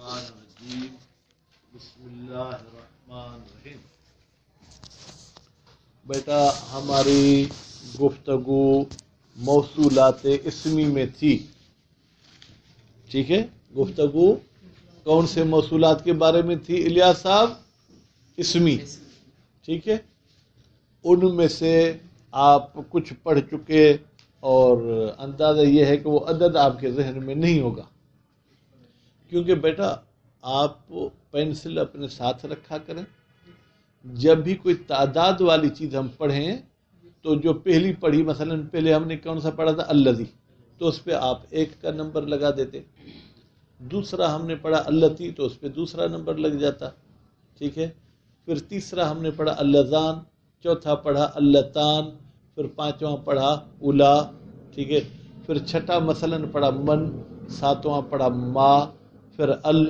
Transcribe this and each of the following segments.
الشیطان الرجیم بسم اللہ الرحمن الرحیم۔ بیٹا ہماری گفتگو موصولات اسمی میں تھی، ٹھیک ہے؟ گفتگو کون سے موصولات کے بارے میں تھی الیاس صاحب؟ اسمی، ٹھیک ہے؟ ان میں سے آپ کچھ پڑھ چکے اور اندازہ یہ ہے کہ وہ عدد آپ کے ذہن میں نہیں ہوگا، کیونکہ بیٹا آپ پینسل اپنے ساتھ رکھا کریں۔ جب بھی کوئی تعداد والی چیز ہم پڑھیں تو جو پہلی پڑھی، مثلا پہلے ہم نے کون سا پڑھا تھا؟ الذی، تو اس پہ آپ 1 کا نمبر لگا دیتے۔ دوسرا ہم نے پڑھا اللتی، تو اس پہ دوسرا نمبر لگ جاتا، ٹھیک ہے؟ پھر تیسرا ہم نے پڑھا اللذان، چوتھا پڑھا اللتان، پھر پانچواں پڑھا اولا، ٹھیک ہے؟ پھر چھٹا مثلا پڑھا من، ساتواں پڑھا ما، پھر ال،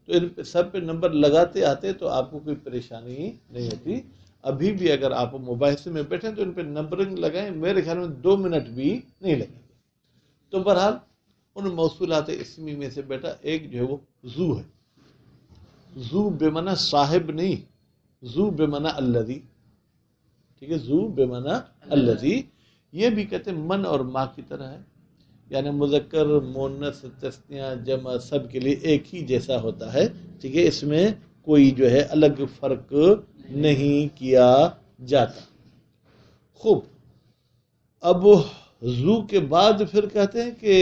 تو ان پہ سب پہ نمبر لگاتے آتے تو آپ کو کوئی پریشانی نہیں ہوتی۔ ابھی بھی اگر آپ مباحثے میں بیٹھیں تو ان پہ نمبرنگ لگائیں، میرے خیال میں 2 منٹ بھی نہیں لگیں گے۔ تو بہرحال ان موصولات اسمی میں سے بیٹا ایک جو ہے وہ ذو ہے۔ ذو بمعنی صاحب نہیں، ذو بمعنی الذی، ٹھیک ہے؟ ذو بمعنی الذی، یہ بھی کہتے ہیں من اور ما کی طرح ہے، یعنی مذکر مؤنث تثنیہ جمع سب کے لیے ایک ہی جیسا ہوتا ہے، ٹھیک ہے؟ اس میں کوئی جو ہے الگ فرق نہیں کیا جاتا۔ خوب، اب ذو کے بعد پھر کہتے ہیں کہ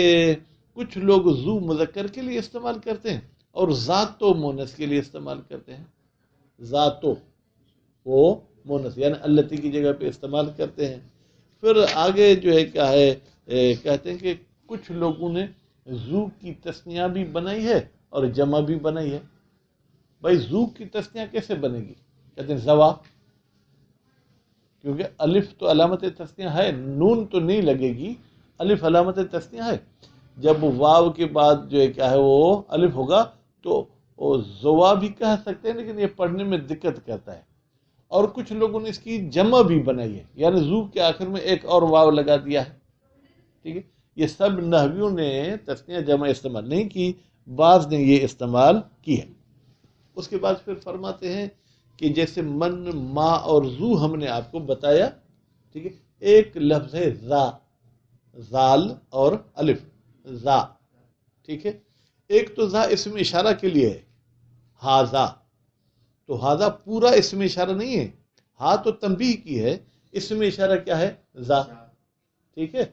کچھ لوگ ذو مذکر کے لیے استعمال کرتے ہیں اور ذاتو مؤنث کے لیے استعمال کرتے ہیں۔ ذاتو وہ مؤنث یعنی التی کی جگہ پہ استعمال کرتے ہیں۔ پھر آگے جو ہے کیا ہے، کہتے ہیں کہ کچھ لوگوں نے ذو کی تثنیہ بھی بنائی ہے اور جمع بھی بنائی ہے۔ بھائی ذو کی تثنیہ کیسے بنے گی؟ کہتے ہیں زوا، کیونکہ الف تو علامت تثنیہ ہے، نون تو نہیں لگے گی، الف علامت تثنیہ ہے۔ جب واو کے بعد جو ہے کیا ہے وہ الف ہوگا تو زوا بھی کہہ سکتے ہیں، لیکن یہ پڑھنے میں دقت کرتا ہے۔ اور کچھ لوگوں نے اس کی جمع بھی بنائی ہے، یعنی ذو کے آخر میں ایک اور واو لگا دیا ہے، ٹھیک ہے؟ یہ سب نحویوں نے تثنیہ جمع استعمال نہیں کی، بعض نے یہ استعمال کی ہے۔ اس کے بعد پھر فرماتے ہیں کہ جیسے من، ما اور ذو ہم نے آپ کو بتایا، ٹھیک ہے؟ ایک لفظ ہے ذا، زال اور الف، ذا، ٹھیک ہے؟ ایک تو ذا اسم اشارہ کے لیے ہے، ہاذا، تو ہاذا پورا اسم اشارہ نہیں ہے، ہاں تو تنبیہ کی ہے، اسم اشارہ کیا ہے؟ ذا، ٹھیک ہے؟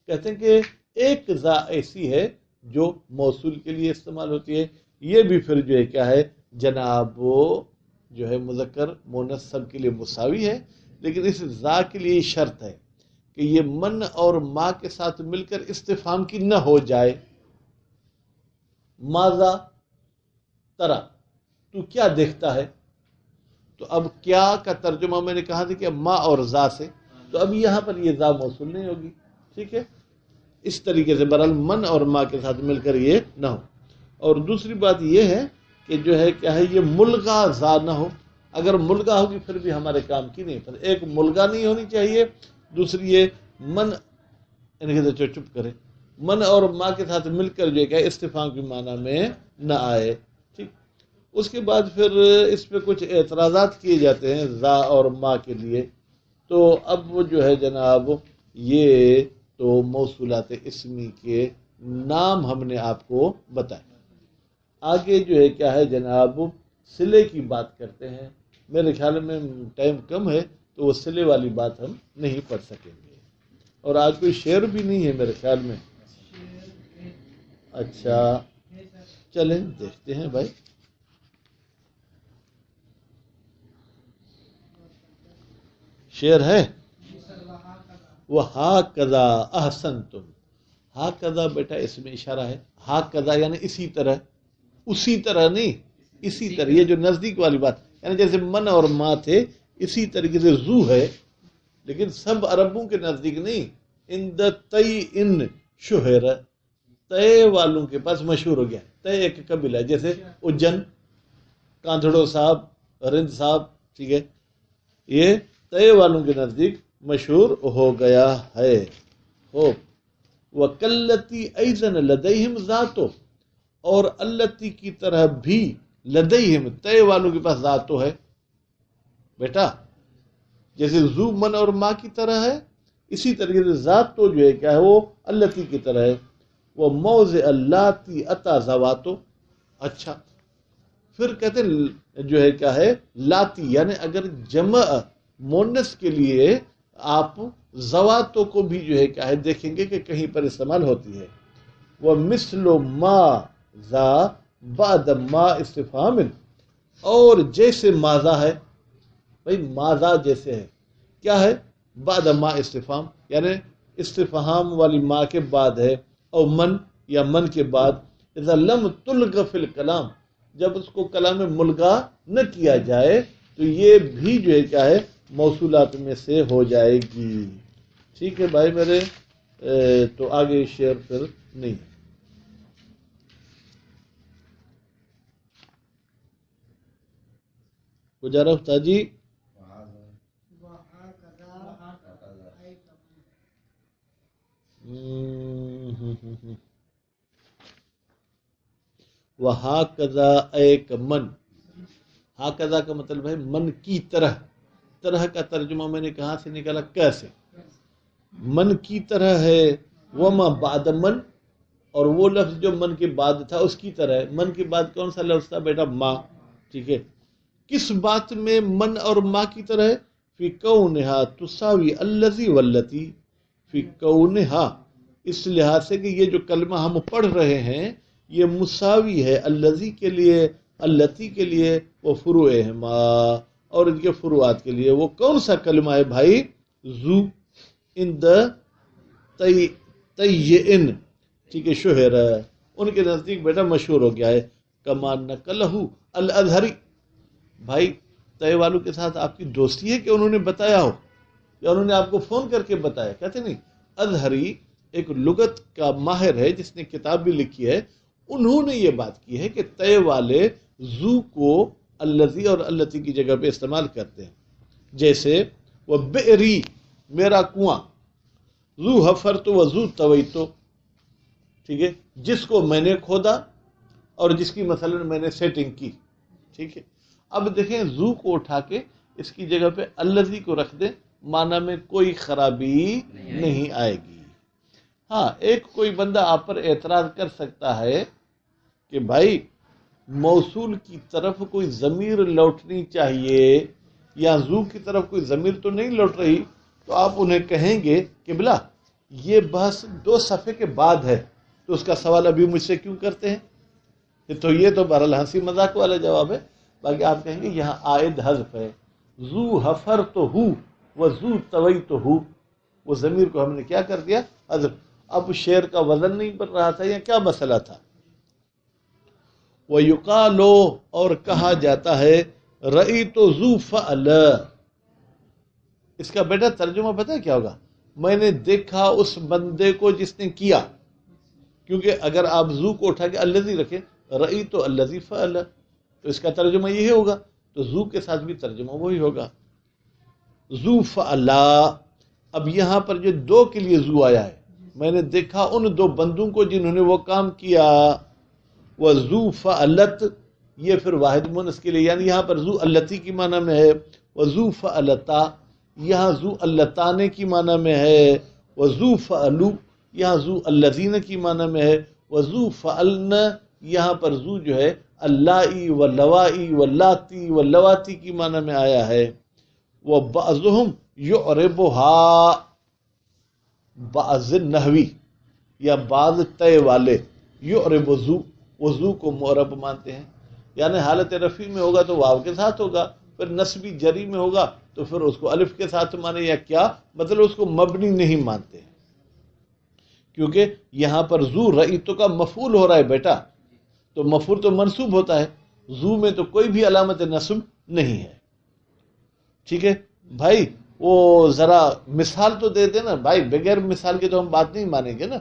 کہتے ہیں کہ ایک ذا ایسی ہے جو موصول کے لیے استعمال ہوتی ہے۔ یہ بھی پھر جو ہے کیا ہے جناب، وہ جو ہے مذکر مؤنث سب کے لیے مساوی ہے، لیکن اس ذا کے لیے شرط ہے کہ یہ من اور ما کے ساتھ مل کر استفہام کی نہ ہو جائے۔ ماذا ترى، تو کیا دیکھتا ہے؟ تو اب کیا کا ترجمہ میں نے کہا تھا کہ ما اور ذا سے، تو اب یہاں پر یہ ذا موصول نہیں ہوگی، ٹھیک ہے؟ اس طریقے سے بہرحال من اور ما کے ساتھ مل کر یہ نہ ہو۔ اور دوسری بات یہ ہے کہ جو ہے کیا ہے یہ ملغا ذا نہ ہو، اگر ملغا ہوگی پھر بھی ہمارے کام کی نہیں، پھر ایک ملغا نہیں ہونی چاہیے، دوسری یہ من، چپ کرے، من اور ما کے ساتھ مل کر جو ہے کہ استفہام کی معنی میں نہ آئے، ٹھیک؟ اس کے بعد پھر اس پہ کچھ اعتراضات کیے جاتے ہیں ذا اور ما کے لیے، تو اب وہ جو ہے جناب یہ تو موصولات اسمی کے نام ہم نے آپ کو بتائے۔ آگے جو ہے کیا ہے جناب صلے کی بات کرتے ہیں۔ میرے خیال میں ٹائم کم ہے تو وہ صلے والی بات ہم نہیں پڑھ سکیں گے، اور آج کوئی شعر بھی نہیں ہے میرے خیال میں۔ اچھا چلیں دیکھتے ہیں بھائی۔ شعر ہے وَهَكَذَا أَحْسَنْتُمْ، ہاکذا بیٹا اس میں اشارہ ہے، ہاکذا یعنی اسی طرح، اسی طرح نہیں، اسی طرح، یہ جو نزدیک والی بات، یعنی جیسے من اور ما تھے اسی طریقے سے ذو ہے، لیکن سب عربوں کے نزدیک نہیں، اند تی ان شہر، تے والوں کے پاس مشہور ہو گیا، تے ایک قبیلہ جیسے اجن، کاندھڑو صاحب، رند صاحب، ٹھیک ہے؟ یہ تے والوں کے نزدیک مشہور ہو گیا ہے۔ وَكَلَّتِي أَيْضًا لَدَيْهِمْ ذَاتُ، اور التی کی طرح بھی لدیہم طے والوں کے پاس ذات تو ہے بیٹا، جیسے ذو من اور ما کی طرح ہے، اسی طریقے سے ذات تو جو ہے کیا ہے وہ التی کی طرح ہے، وہ موضع اللاتی اتا زواتو۔ اچھا پھر کہتے ہیں جو ہے کیا ہے لاتی، یعنی اگر جمع مونس کے لیے آپ زواتوں کو بھی جو ہے کیا ہے دیکھیں گے کہ کہیں پر استعمال ہوتی ہے۔ وہ مثل ما ذا بعد ما استفہام، اور جیسے ماذا ہے، بھائی ماذا جیسے ہے کیا ہے بعد ما استفہام، یعنی استفہام والی ما کے بعد ہے، اور من یا من کے بعد، اذا لم تلغ فی الکلام، جب اس کو کلام میں ملغا نہ کیا جائے تو یہ بھی جو ہے کیا ہے موصولات میں سے ہو جائے گی۔ ٹھیک ہے بھائی میرے، تو آگے شعر پھر نہیں ہے۔ گزارا استاد جی، وَهَكَذَا ایک من، ہاکذا کا مطلب ہے من کی طرح، طرح کا ترجمہ میں نے کہاں سے نکالا، کیسے، من کی طرح ہے، وما بعد من، اور وہ لفظ جو من کے بعد تھا اس کی طرح ہے۔ من کے بعد کون سا لفظ تھا بیٹا، ما، ٹھیک ہے، کس بات میں من اور ما کی طرح ہے، فی کونہا تساوی الذی واللتی، فی کونہا اس لحاظ سے کہ یہ جو کلمہ ہم پڑھ رہے ہیں یہ مساوی ہے الذی کے لیے، التی کے لیے، وہ فروعہما اور ان کے فروعات کے لیے۔ وہ کون سا کلمہ ہے بھائی، ذو ان دا تیئن، ٹھیک ہے، شہر ان کے نزدیک بیٹا مشہور ہو گیا ہے، کما نقلہ الازہری۔ بھائی طے والوں کے ساتھ آپ کی دوستی ہے کہ انہوں نے بتایا ہو یا انہوں نے آپ کو فون کر کے بتایا، کہتے نہیں، ازہری ایک لغت کا ماہر ہے جس نے کتاب بھی لکھی ہے، انہوں نے یہ بات کی ہے کہ طے والے ذو کو الذی اور التی کی جگہ پہ استعمال کرتے ہیں، جیسے وہ بئری میرا کنواں، ذو حفرت و ذو طویت، ٹھیک ہے، جس کو میں نے کھودا اور جس کی مثلا میں نے سیٹنگ کی، ٹھیک ہے۔ اب دیکھیں ذو کو اٹھا کے اس کی جگہ پہ الذی کو رکھ دیں، معنی میں کوئی خرابی نہیں آئے گی۔ ہاں ایک کوئی بندہ آپ پر اعتراض کر سکتا ہے کہ بھائی موصول کی طرف کوئی ضمیر لوٹنی چاہیے، یا ذو کی طرف کوئی ضمیر تو نہیں لوٹ رہی، تو آپ انہیں کہیں گے کہ بلا یہ بحث 2 صفحے کے بعد ہے، تو اس کا سوال ابھی مجھ سے کیوں کرتے ہیں؟ تو یہ تو بہرحال ہنسی مذاق والا جواب ہے۔ باقی آپ کہیں گے یہاں عائد حذف ہے، ذو حفر تو ہو و ذو طوی تو ہو، وہ ضمیر کو ہم نے کیا کر دیا، حذف۔ اب شعر کا وزن نہیں بن رہا تھا یا کیا مسئلہ تھا؟ وَيُقَالُ اور کہا جاتا ہے رَأَيْتُ ذُو فَعْلَ، اس کا بیٹا ترجمہ پتہ ہے کیا ہوگا، میں نے دیکھا اس بندے کو جس نے کیا، کیونکہ اگر آپ ذو کو اٹھا کے الذی رکھیں، رَأَيْتُ الذی فَعْلَ، تو اس کا ترجمہ یہی ہوگا، تو ذو کے ساتھ بھی ترجمہ وہی ہوگا، ذو فَعْلَ۔ اب یہاں پر جو 2 کے لیے ذو آیا ہے، میں نے دیکھا ان 2 بندوں کو جنہوں نے وہ کام کیا، وہ ذو فعلت، یہ پھر واحد مونس کے لیے، یعنی یہاں پر ذو التی کی معنی میں ہے، وہ ذو فعلتا، یہاں ذو اللتانے کی معنی میں ہے، وہ ذو فعلو، یہاں ذو الذین کی معنی میں ہے، وہ ذو فعلن، یہاں پر ذو جو ہے اللائی واللوائی واللاتی واللواتی کی معنی میں آیا ہے، وہ بعضهم یعربها، بعض نحوی یا بعض طے والے یعرب ذو، وہ ذو کو معرب مانتے ہیں، یعنی حالت رفیع میں ہوگا تو واو کے ساتھ ہوگا، پھر نسبی جری میں ہوگا تو پھر اس کو الف کے ساتھ مانے، یا کیا مطلب اس کو مبنی نہیں مانتے، کیونکہ یہاں پر ذو رأیتو کا مفعول ہو رہا ہے بیٹا، تو مفعول تو منصوب ہوتا ہے، ذو میں تو کوئی بھی علامت نصب نہیں ہے، ٹھیک ہے بھائی۔ وہ ذرا مثال تو دے دیں نا بھائی، بغیر مثال کے تو ہم بات نہیں مانیں گے نا۔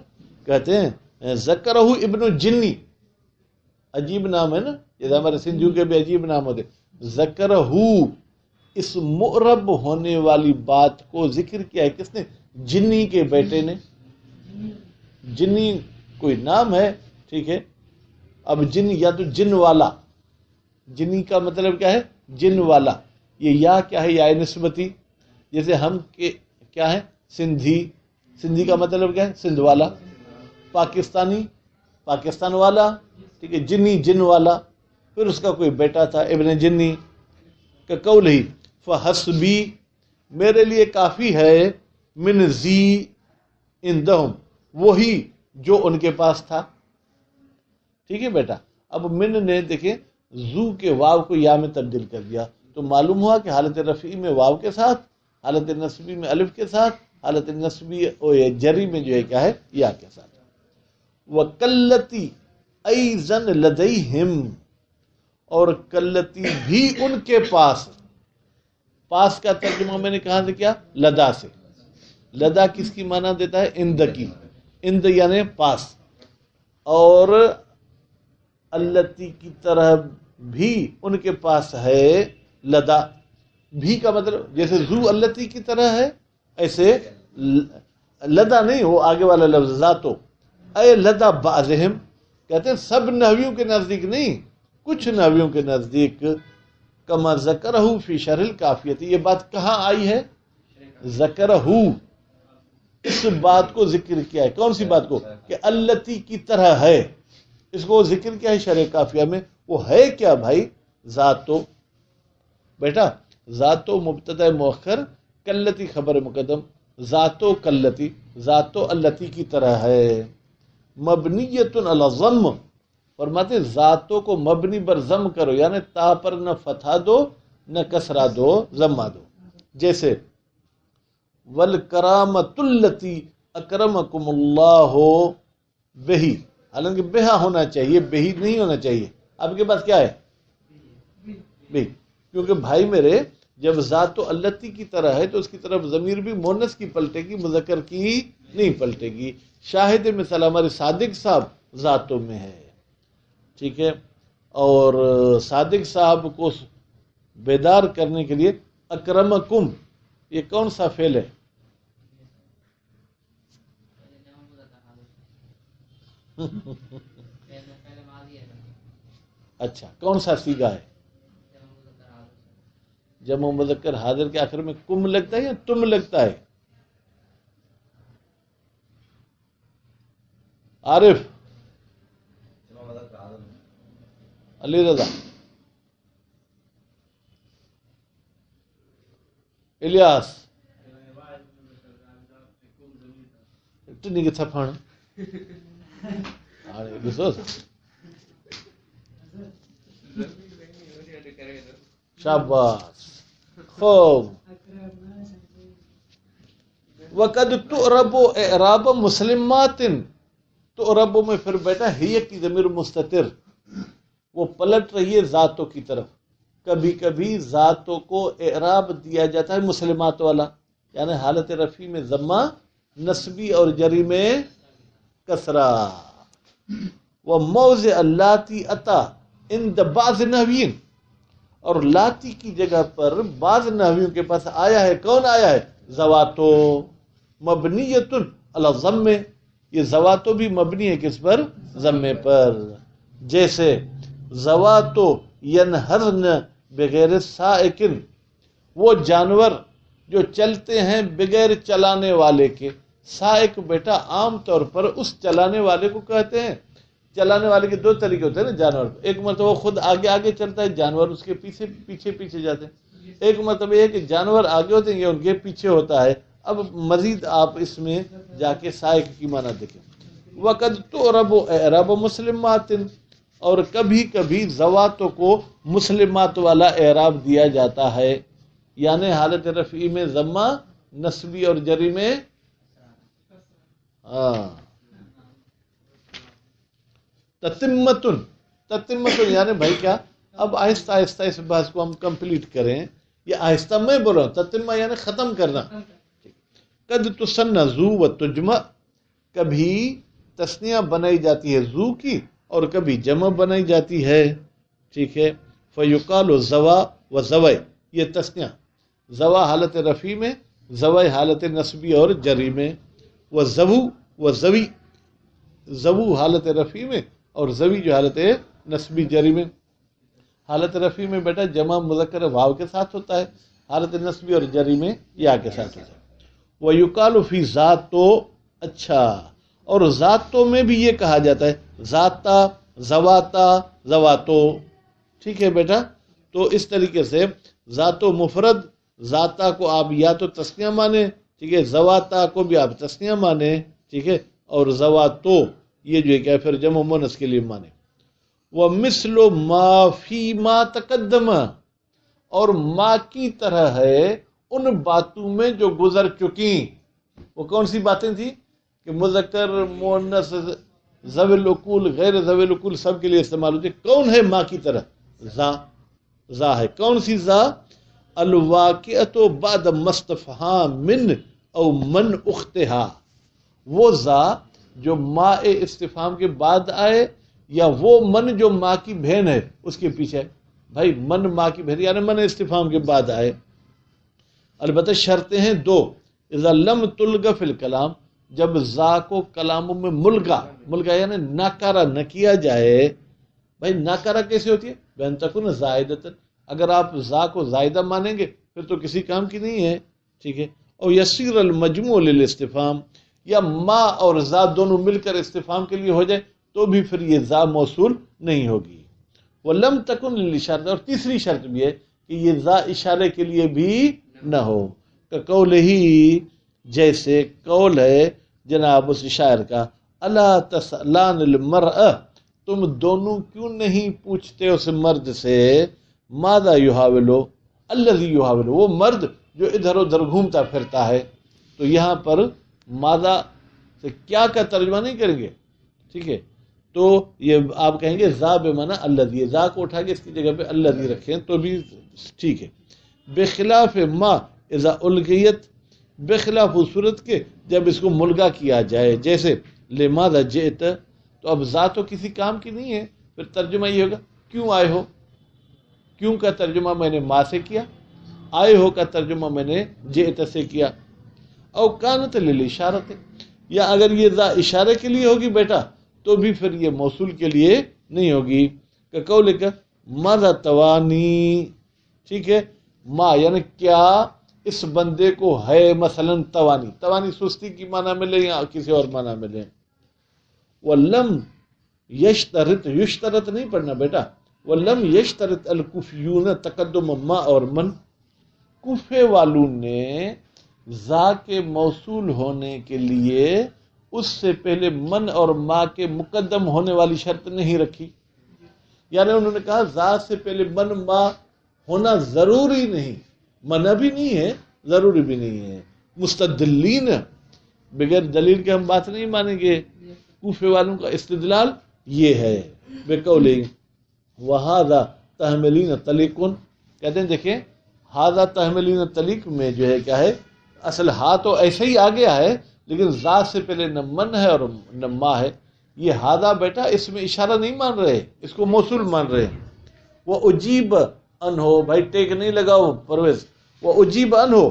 کہتے ہیں ذکرہ ابن الجنی، عجیب نام ہے نا، جیسے ہمارے سندھیوں کے بھی عجیب نام ہوتے، ذکرہ، اس معرب ہونے والی بات کو ذکر کیا ہے کس نے، جنی کے بیٹے نے، جنی کوئی نام ہے، ٹھیک ہے، اب جن یا تو جن والا، جنی کا مطلب کیا ہے؟ جن والا. یہ یا کیا ہے؟ یا نسبتی. جیسے ہم کیا ہے؟ سندھی. سندھی کا مطلب کیا ہے؟ سندھ والا. پاکستانی، پاکستان والا. ٹھیک ہے. جنی، جن والا. پھر اس کا کوئی بیٹا تھا ابن جنی کا قول ہی فحسبی، میرے لیے کافی ہے، من زی عندہم، وہی جو ان کے پاس تھا. ٹھیک ہے بیٹا. اب من نے دیکھیں زو کے واو کو یا میں تبدیل کر دیا، تو معلوم ہوا کہ حالت رفعی میں واو کے ساتھ، حالت نصبی میں الف کے ساتھ، حالت نصبی جری میں جو ہے کیا ہے؟ یا کے ساتھ. وَقَلَّتِ أَيْزَنْ لَدَيْهِمْ، اور کلتی بھی ان کے پاس. پاس کا ترجمہ میں نے کہا تھا کیا؟ لدا سے. لدا کس کی معنی دیتا ہے؟ اند کی. اند یعنی پاس. اور التی کی طرح بھی ان کے پاس ہے لدا. بھی کا مطلب جیسے زو التی کی طرح ہے، ایسے لدا نہیں، وہ آگے والا لفظ ذاتو. اے لدا بعضہم، کہتے ہیں سب نحویوں کے نزدیک نہیں، کچھ نحویوں کے نزدیک. کما ذکرہ فی شرح الکافیۃ، یہ بات کہاں آئی ہے؟ ذکرہ، اس بات کو ذکر کیا ہے. کون سی بات کو؟ کہ التی کی طرح ہے. اس کو ذکر کیا ہے شرح کافیہ میں؟ وہ ہے کیا بھائی؟ ذاتو. بیٹا ذاتو مبتدا مؤخر، کلتی خبر مقدم. ذاتو کلتی، ذاتو التی کی طرح ہے. مبنیۃ علی الضم، فرماتے ذاتوں کو مبنی بر ضم کرو، یعنی تا پر نہ فتحہ دو نہ کسرہ دو، ضمہ دو. جیسے والکرامۃ التی اکرمکم اللہ بہی، حالانکہ بہا ہونا چاہیے، بہی نہیں ہونا چاہیے. آپ کے پاس کیا ہے؟ بہی. کیونکہ بھائی میرے جب ذات و التی کی طرح ہے تو اس کی طرف ضمیر بھی مونس کی پلٹے گی، مذکر کی نہیں پلٹے گی. شاہد مثال ہمارے صادق صاحب ذاتوں میں ہے. ٹھیک ہے. اور صادق صاحب کو بیدار کرنے کے لیے اکرمکم، یہ کون سا فعل ہے؟ اچھا، کون سا سیگا ہے؟ جمع مذکر حاضر کے آخر میں کم لگتا ہے یا تم لگتا ہے؟ عارف، علی رضا، الیاس، ٹنی کے تھپڑ شاباش، خوب. وقد تعرب اعراب مسلمات، تعرب میں پھر بیٹا ہی کی ضمیر مستتر، وہ پلٹ رہی ہے ذاتوں کی طرف. کبھی کبھی ذاتوں کو اعراب دیا جاتا ہے مسلمات والا، یعنی حالت رفع میں ضمہ، نصبی اور جری میں کسرہ. وموضع اللاتی اتا عند بعض نحویین، اور لاتی کی جگہ پر بعض نحویوں کے پاس آیا ہے. کون آیا ہے؟ زواتو. مبنیۃ علی الضم، یہ زواتو بھی مبنی ہے کس پر؟ ضمے پر. جیسے زواتو ینہرن بغیر سائقن، وہ جانور جو چلتے ہیں بغیر چلانے والے کے. سائق بیٹا عام طور پر اس چلانے والے کو کہتے ہیں. چلانے والے کے دو طریقے ہوتے ہیں نا جانور. ایک مرتبہ وہ خود آگے آگے چلتا ہے، جانور اس کے پیچھے پیچھے پیچھے جاتے ہیں. ایک مرتبہ یہ کہ جانور آگے ہوتے ہیں، یہ ان کے پیچھے ہوتا ہے. اب مزید آپ اس میں جا کے سائق کی معنی دیکھیں. وقد تعرب اعراب مسلمات، اور کبھی کبھی زواتوں کو مسلمات والا اعراب دیا جاتا ہے، یعنی حالت رفعی میں ضمہ، نصبی اور جری میں تتمتن. تتمتن یعنی بھائی کیا؟ اب آہستہ آہستہ اس بحث کو ہم کمپلیٹ کریں. یہ آہستہ میں بول رہا ہوں، تتمہ یعنی ختم کرنا. قد تسن زو و تجمع، کبھی تسنیہ بنائی جاتی ہے زو کی اور کبھی جمع بنائی جاتی ہے. ٹھیک ہے. فیقال زوا و زوی، یہ تسنیہ. زوا حالت رفعی میں، زوی حالت نصبی اور جری میں. و زوو و زوی، زوو حالت رفعی میں اور زوی جو حالت نسبی جری میں، حالت رفیع میں بیٹا جمع مذکر واو کے ساتھ ہوتا ہے، حالت نسبی اور جری میں یا کے ساتھ ہوتا ہے۔ وَيُقَالُ فِي ذات تو اچھا، اور ذاتوں میں بھی یہ کہا جاتا ہے ذاتا، زواتا، زواتو، ٹھیک ہے بیٹا۔ تو اس طریقے سے ذات و مفرد، ذاتا کو آپ یا تو تسنیہ مانیں، ٹھیک ہے، زواتا کو بھی آپ تسنیہ مانیں، ٹھیک ہے، اور زواتو یہ جو ہے کیا پھر جمع مونس کے لیے مانے۔ وَمِثْلُ مَا فِي مَا تَقَدَّمَ، اور ما کی طرح ہے ان باتوں میں جو گزر چکیں۔ وہ کون سی باتیں تھیں کہ مذکر، مؤنث، ذوی العقول، غیر ذوی العقول سب کے لیے استعمال ہوتی ہے۔ کون ہے ما کی طرح؟ ذا ہے۔ کون سی ذا؟ الواقعۃ بعد مستفہام من او من اختہا، وہ ذا جو ما استفہام کے بعد آئے، یا وہ من جو ماں کی بہن ہے اس کے پیچھے ہے۔ بھائی من ماں کی بہن یعنی من استفہام کے بعد آئے۔ البتہ شرطیں ہیں دو، اذا لم تلغ فی الکلام، جب ذا کو کلاموں میں ملغا یعنی ناکارہ نہ کیا جائے۔ بھائی ناکارہ کیسے ہوتی ہے؟ بین تکون زائدۃ، اگر آپ ذا کو زائدہ مانیں گے پھر تو کسی کام کی نہیں ہے، ٹھیک ہے۔ اور یسیر المجموع للاستفہام، یا ما اور ذا دونوں مل کر استفہام کے لیے ہو جائے تو بھی پھر یہ ذا موصول نہیں ہوگی۔ وَلَمْ تَكُنْ لِلْإِشَارَةِ، اور تیسری شرط بھی ہے کہ یہ ذا اشارے کے لیے بھی نہ ہو، کہ قول ہی جیسے قول ہے جناب اس شاعر کا، الا تسألان المرء، تم دونوں کیوں نہیں پوچھتے اس مرد سے، ماذا یحاولو، الذی یحاولو، وہ مرد جو ادھر ادھر گھومتا پھرتا ہے۔ تو یہاں پر ماذا سے کیا کا ترجمہ نہیں کریں گے، ٹھیک ہے، تو یہ آپ کہیں گے ذا بمعنی الذی، ذا کو اٹھا کے اس کی جگہ پہ الذی رکھیں تو بھی ٹھیک ہے۔ بخلاف ما اذا الغیت، بخلاف اس صورت کے جب اس کو ملغا کیا جائے، جیسے لماذا جئت، تو اب ذا تو کسی کام کی نہیں ہے، پھر ترجمہ یہ ہوگا کیوں آئے ہو۔ کیوں کا ترجمہ میں نے ما سے کیا، آئے ہو کا ترجمہ میں نے جئت سے کیا۔ او کانت للاشارت، یا اگر یہ ذا اشارے کے لیے ہوگی بیٹا تو بھی پھر یہ موصول کے لیے نہیں ہوگی، کہ قولک ماذا توانی، ٹھیک ہے، ما یعنی کیا اس بندے کو ہے مثلا توانی، توانی سستی کی معنی میں لیں یا کسی اور معنی میں لیں۔ وَلَمْ یشترط، یشترط نہیں پڑھنا بیٹا، وَلَمْ یشترط الکوفیون تقدم ما اور من، کوفے والوں نے ذا کے موصول ہونے کے لیے اس سے پہلے من اور ما کے مقدم ہونے والی شرط نہیں رکھی، یعنی انہوں نے کہا ذا سے پہلے من ما ہونا ضروری نہیں، منع بھی نہیں ہے ضروری بھی نہیں ہے۔ مستدلین، بغیر دلیل کے ہم بات نہیں مانیں گے۔ کوفے والوں کا استدلال یہ ہے، بقولہ وہذا تحملین طلیق، کہتے ہیں دیکھیں ہذا تحملین طلیق میں جو ہے کیا ہے، اصل ہا تو ایسے ہی آ گیا ہے لیکن ذا سے پہلے نہ من ہے اور نہ ما ہے۔ یہ ہذا بیٹا اس میں اشارہ نہیں مان رہے، اس کو موصول مان رہے۔ وہ اجیب ان ہو، بھائی ٹیک نہیں لگاؤ پرویز، وہ اجیب ان ہو،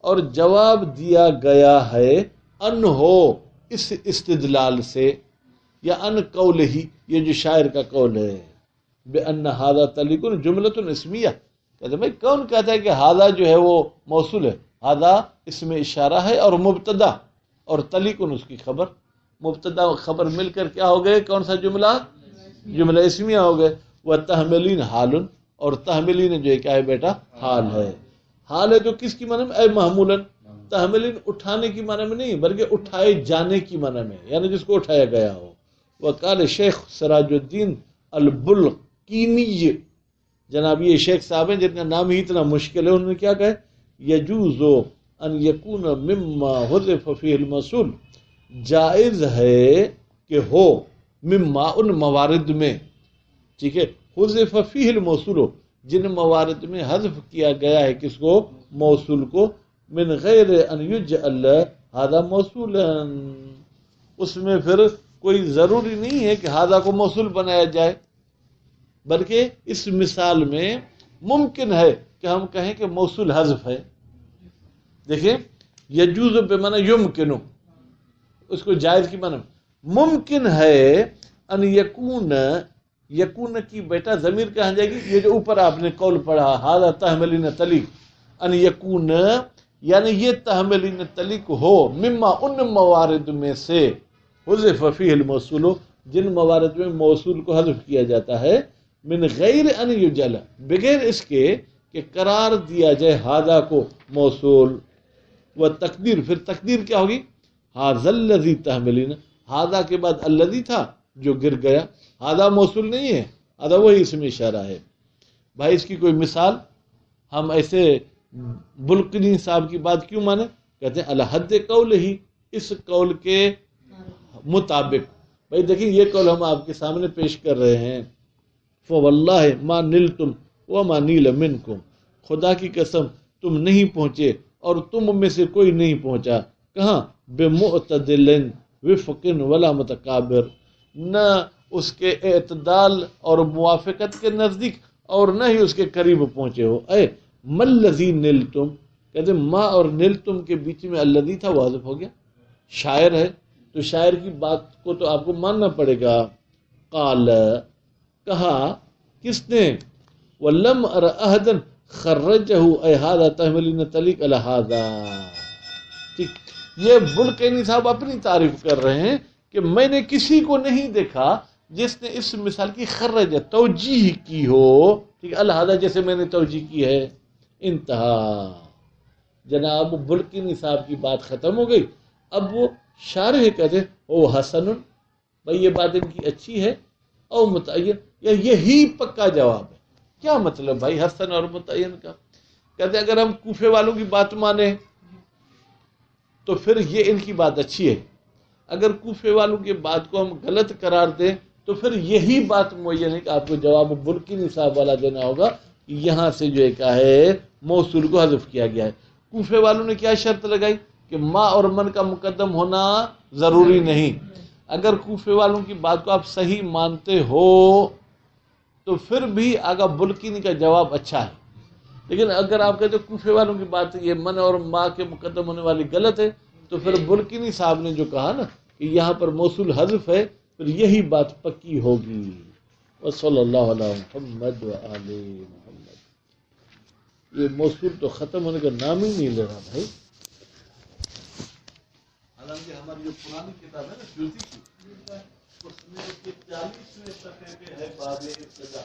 اور جواب دیا گیا ہے ان ہو اس استدلال سے، یا ان قول ہی، یہ جو شاعر کا قول ہے، بأن ھذا طلیق جملۃ اسمیہ، کہتے ہیں بھائی کون کہتا ہے کہ ھذا جو ہے وہ موصول ہے، ھذا اس میں اشارہ ہے اور مبتدا، اور طلیق اس کی خبر، مبتدا و خبر مل کر کیا ہو گئے، کون سا جملہ، جملہ اسمیہ ہو گئے۔ وہ تحملین حال، اور تحملین جو ہے کیا ہے بیٹا، حال ہے۔ حال ہے تو کس کی معنی میں، اے محمولن، تحملین اٹھانے کی معنی میں نہیں بلکہ اٹھائے جانے کی معنی میں، یعنی جس کو اٹھایا گیا ہو۔ وقال شیخ سراج الدین البلقینی، جناب یہ شیخ صاحب ہیں جن کا نام ہی اتنا مشکل ہے، انہوں نے کیا کہا، یجوز ان یکون مما حذف فیہ الموصول، جائز ہے کہ ہو مما ان موارد میں، ٹھیک ہے، حذف فیہ الموصول، جن موارد میں حذف کیا گیا ہے کس کو، موصول کو، من غیر ان یجعل ھذا موصولا، اس میں پھر کوئی ضروری نہیں ہے کہ ھذا کو موصول بنایا جائے، بلکہ اس مثال میں ممکن ہے کہ ہم کہیں کہ موصول حذف ہے۔ دیکھیں یجوز بمعنی یمکن، اس کو جائز کی معنی ممکن ہے ان یکون، یکون کی بیٹا ضمیر کہاں جائے گی؟ یہ جو اوپر آپ نے قول پڑھا ھذا تحملین طلیق، ان یکون یعنی یہ تحملین طلیق ہو، مما ان موارد میں سے، حذف فیہ الموصول جن موارد میں موصول کو حذف کیا جاتا ہے، من غیر ان یجل بغیر اس کے کہ قرار دیا جائے ھذا کو موصول، و تقدیر پھر تقدیر کیا ہوگی؟ ھذا الذی تحملین، ھذا کے بعد الذی تھا جو گر گیا، ھذا موصول نہیں ہے، ھذا وہی اسم اشارہ ہے۔ بھائی اس کی کوئی مثال؟ ہم ایسے بلقینی صاحب کی بات کیوں مانے؟ کہتے ہیں الحد قول ہی، اس قول کے مطابق۔ بھائی دیکھیں یہ قول ہم آپ کے سامنے پیش کر رہے ہیں، فواللہ ما نلتم وما نیل منکم، خدا کی قسم تم نہیں پہنچے اور تم میں سے کوئی نہیں پہنچا، کہاں؟ بمعتدل وفق ولا متکابر، نہ اس کے اعتدال اور موافقت کے نزدیک اور نہ ہی اس کے قریب پہنچے ہو۔ اے ملذی نلتم، کہتے ما اور نلتم کے بیچ میں الذی تھا، وہ حذف ہو گیا، شاعر ہے تو شاعر کی بات کو تو آپ کو ماننا پڑے گا۔ قال کہا کس نے؟ ولم ار احدا خرجہ اے ھذا تحملین طلیق علی ھذا، ٹھیک، یہ بلقینی صاحب اپنی تعریف کر رہے ہیں کہ میں نے کسی کو نہیں دیکھا جس نے اس مثال کی خرج توجیح کی ہو، ٹھیک، الہذا جیسے میں نے توجیح کی ہے۔ انتہا، جناب بلقینی صاحب کی بات ختم ہو گئی، اب وہ شارح کہتے او حسن، بھائی یہ بات ان کی اچھی ہے، او متعین، یا یہی پکا جواب ہے۔ کیا مطلب بھائی حسن اور متعین کا؟ کہتے ہیں اگر ہم کوفے والوں کی بات مانیں تو پھر یہ ان کی بات اچھی ہے، اگر کوفے والوں کی بات کو ہم غلط قرار دیں تو پھر یہی بات معین ہے کہ آپ کو جواب بلقینی صاحب والا دینا ہوگا، یہاں سے جو کیا ہے موصول کو حذف کیا گیا ہے۔ کوفے والوں نے کیا شرط لگائی کہ ما اور من کا مقدم ہونا ضروری نہیں۔ اگر کوفے والوں کی بات کو آپ صحیح مانتے ہو تو پھر بھی آگا بلقینی کا جواب اچھا ہے، لیکن اگر آپ کہتے ہیں کوفے والوں کی بات یہ من اور ما کے مقدم ہونے والی غلط ہے تو پھر بلقینی صاحب نے جو کہا نا کہ یہاں پر موصول حذف ہے، پھر یہی بات پکی ہوگی۔ وصلی اللہ علی محمد وآل محمد۔ یہ موصول تو ختم ہونے کا نام ہی نہیں لے رہا بھائی، حالانکہ ہماری جو پرانی کتاب ہے نا جوزی کی، اس میں 40ویں صفحے پہ ہے باب ابتدا۔